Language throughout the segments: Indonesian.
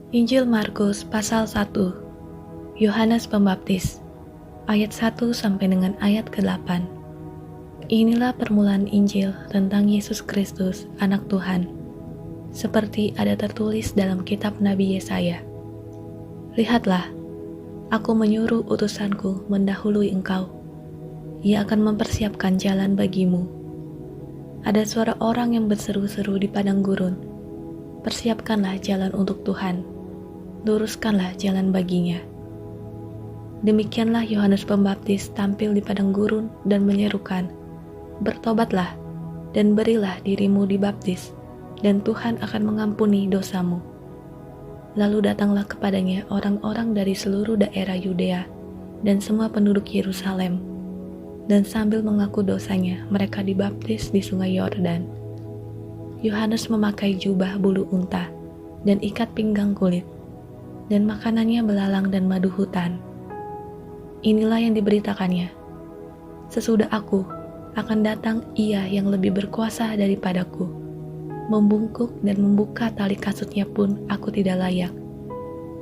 Injil Markus pasal 1. Yohanes Pembaptis ayat 1 sampai dengan ayat ke-8. Inilah permulaan Injil tentang Yesus Kristus, Anak Tuhan, seperti ada tertulis dalam kitab Nabi Yesaya. Lihatlah, aku menyuruh utusanku mendahului engkau. Ia akan mempersiapkan jalan bagimu. Ada suara orang yang berseru-seru di padang gurun. Persiapkanlah jalan untuk Tuhan, luruskanlah jalan baginya. Demikianlah Yohanes Pembaptis tampil di padang gurun dan menyerukan, bertobatlah dan berilah dirimu dibaptis, dan Tuhan akan mengampuni dosamu. Lalu datanglah kepadanya orang-orang dari seluruh daerah Yudea dan semua penduduk Yerusalem, dan sambil mengaku dosanya mereka dibaptis di sungai Yordan. Yohanes memakai jubah bulu unta dan ikat pinggang kulit, dan makanannya belalang dan madu hutan. Inilah yang diberitakannya, sesudah aku akan datang Ia yang lebih berkuasa daripadaku. Membungkuk dan membuka tali kasutnya pun aku tidak layak.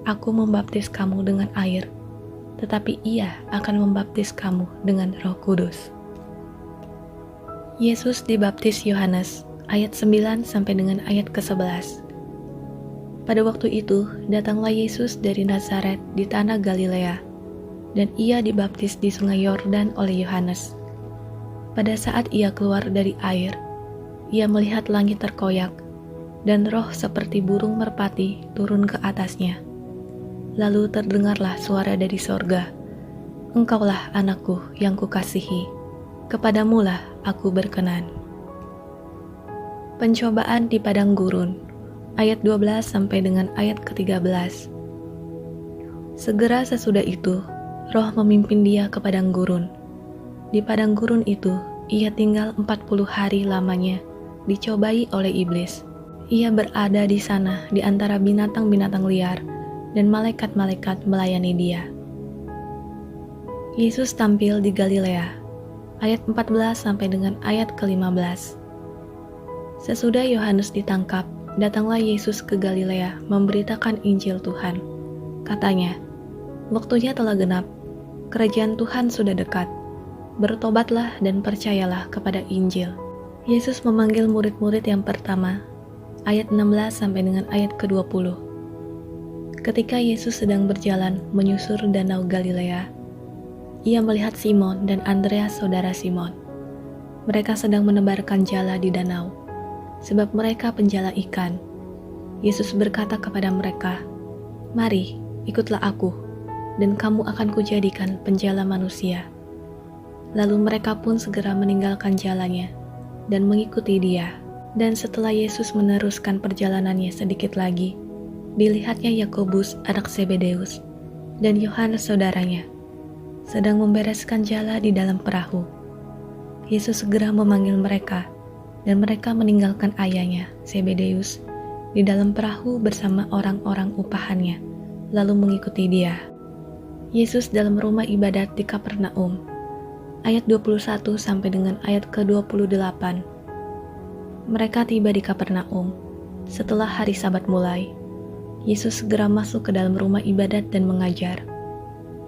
Aku membaptis kamu dengan air, tetapi Ia akan membaptis kamu dengan Roh Kudus. Yesus dibaptis Yohanes ayat 9 sampai dengan ayat ke-11. Pada waktu itu datanglah Yesus dari Nazaret di tanah Galilea, dan Ia dibaptis di sungai Yordan oleh Yohanes. Pada saat Ia keluar dari air, Ia melihat langit terkoyak, dan roh seperti burung merpati turun ke atasnya. Lalu terdengarlah suara dari sorga, Engkaulah anakku yang kukasihi, kepadamulah aku berkenan. Pencobaan di padang gurun, ayat 12 sampai dengan ayat ke-13. Segera sesudah itu, roh memimpin dia ke padang gurun. Di padang gurun itu, ia tinggal 40 hari lamanya, dicobai oleh iblis. Ia berada di sana di antara binatang-binatang liar, dan malaikat-malaikat melayani dia. Yesus tampil di Galilea, ayat 14 sampai dengan ayat ke-15. Sesudah Yohanes ditangkap, datanglah Yesus ke Galilea memberitakan Injil Tuhan. Katanya, waktunya telah genap, kerajaan Tuhan sudah dekat. Bertobatlah dan percayalah kepada Injil. Yesus memanggil murid-murid yang pertama, ayat 16 sampai dengan ayat ke-20. Ketika Yesus sedang berjalan menyusur danau Galilea, ia melihat Simon dan Andreas saudara Simon. Mereka sedang menebarkan jala di danau, sebab mereka penjala ikan. Yesus berkata kepada mereka, "Mari, ikutlah aku, dan kamu akan kujadikan penjala manusia." Lalu mereka pun segera meninggalkan jalannya dan mengikuti dia. Dan setelah Yesus meneruskan perjalanannya sedikit lagi, dilihatnya Yakobus anak Zebedeus dan Yohanes saudaranya sedang membereskan jala di dalam perahu. Yesus segera memanggil mereka, dan mereka meninggalkan ayahnya, Zebedeus, di dalam perahu bersama orang-orang upahannya, lalu mengikuti dia. Yesus dalam rumah ibadat di Kapernaum, ayat 21 sampai dengan ayat ke-28. Mereka tiba di Kapernaum. Setelah hari Sabat mulai, Yesus segera masuk ke dalam rumah ibadat dan mengajar.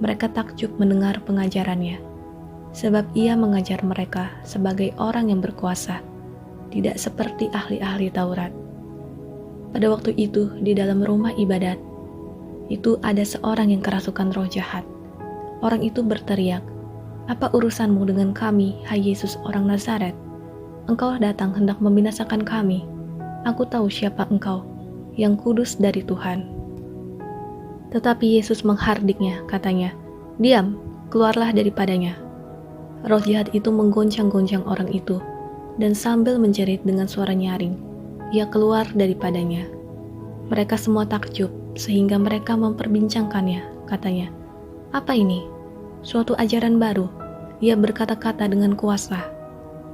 Mereka takjub mendengar pengajarannya, sebab ia mengajar mereka sebagai orang yang berkuasa, tidak seperti ahli-ahli Taurat. Pada waktu itu, di dalam rumah ibadat itu ada seorang yang kerasukan roh jahat. Orang itu berteriak, "Apa urusanmu dengan kami, hai Yesus orang Nazaret? Engkau datang hendak membinasakan kami. Aku tahu siapa engkau, yang kudus dari Tuhan." Tetapi Yesus menghardiknya, katanya, "Diam, keluarlah daripadanya." Roh jahat itu menggoncang-goncang orang itu, dan sambil menjerit dengan suara nyaring, ia keluar daripadanya. Mereka semua takjub, sehingga mereka memperbincangkannya, katanya, "Apa ini? Suatu ajaran baru, ia berkata-kata dengan kuasa."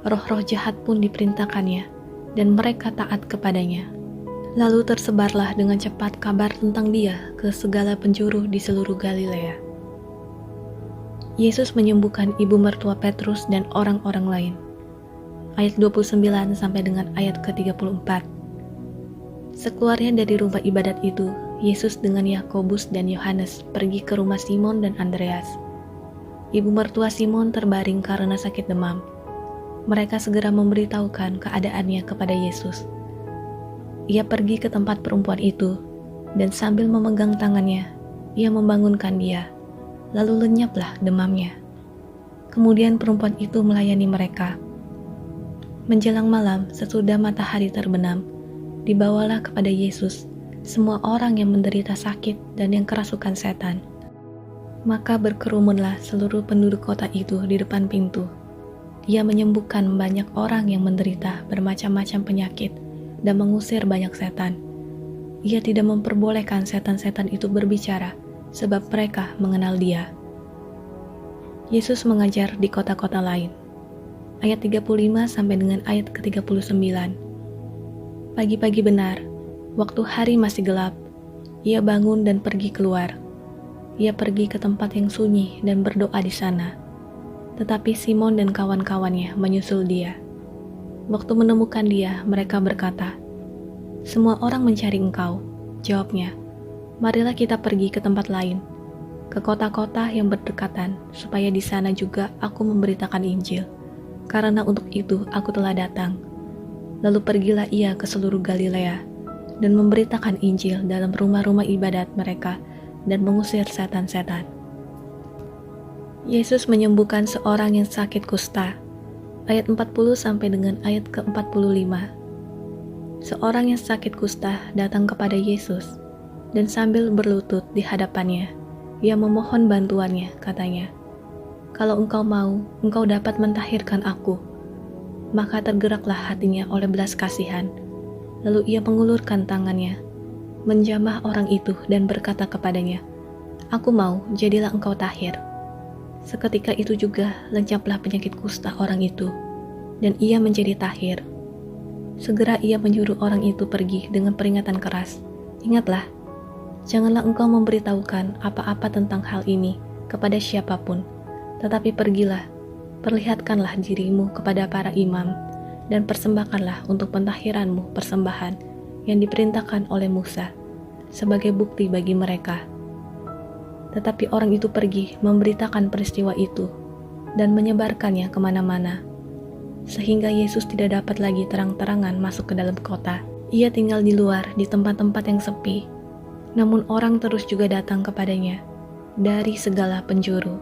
Roh-roh jahat pun diperintahkannya, dan mereka taat kepadanya. Lalu tersebarlah dengan cepat kabar tentang dia ke segala penjuru di seluruh Galilea. Yesus menyembuhkan ibu mertua Petrus dan orang-orang lain. Ayat 29 sampai dengan ayat ke-34. Sekeluarnya dari rumah ibadat itu, Yesus dengan Yakobus dan Yohanes pergi ke rumah Simon dan Andreas. Ibu mertua Simon terbaring karena sakit demam. Mereka segera memberitahukan keadaannya kepada Yesus. Ia pergi ke tempat perempuan itu, dan sambil memegang tangannya, ia membangunkan dia, lalu lenyaplah demamnya. Kemudian perempuan itu melayani mereka. Menjelang malam, sesudah matahari terbenam, dibawalah kepada Yesus semua orang yang menderita sakit dan yang kerasukan setan. Maka berkerumunlah seluruh penduduk kota itu di depan pintu. Ia menyembuhkan banyak orang yang menderita bermacam-macam penyakit dan mengusir banyak setan. Ia tidak memperbolehkan setan-setan itu berbicara, sebab mereka mengenal Dia. Yesus mengajar di kota-kota lain. Ayat 35 sampai dengan ayat ke-39. Pagi-pagi benar, waktu hari masih gelap, ia bangun dan pergi keluar. Ia pergi ke tempat yang sunyi dan berdoa di sana. Tetapi Simon dan kawan-kawannya menyusul dia. Waktu menemukan dia, mereka berkata, "Semua orang mencari engkau." Jawabnya, "Marilah kita pergi ke tempat lain, ke kota-kota yang berdekatan, supaya di sana juga aku memberitakan Injil. Karena untuk itu aku telah datang." Lalu pergilah ia ke seluruh Galilea, dan memberitakan Injil dalam rumah-rumah ibadat mereka, dan mengusir setan-setan. Yesus menyembuhkan seorang yang sakit kusta. Ayat 40 sampai dengan ayat ke-45. Seorang yang sakit kusta datang kepada Yesus, dan sambil berlutut di hadapannya, ia memohon bantuannya, katanya, "Kalau engkau mau, engkau dapat mentahirkan aku." Maka tergeraklah hatinya oleh belas kasihan. Lalu ia mengulurkan tangannya, menjamah orang itu dan berkata kepadanya, "Aku mau, jadilah engkau tahir." Seketika itu juga lenyaplah penyakit kusta orang itu, dan ia menjadi tahir. Segera ia menyuruh orang itu pergi dengan peringatan keras. "Ingatlah, janganlah engkau memberitahukan apa-apa tentang hal ini kepada siapapun, tetapi pergilah, perlihatkanlah dirimu kepada para imam, dan persembahkanlah untuk pentahiranmu persembahan yang diperintahkan oleh Musa, sebagai bukti bagi mereka." Tetapi orang itu pergi memberitakan peristiwa itu dan menyebarkannya kemana-mana, sehingga Yesus tidak dapat lagi terang-terangan masuk ke dalam kota. Ia tinggal di luar di tempat-tempat yang sepi, namun orang terus juga datang kepadanya dari segala penjuru.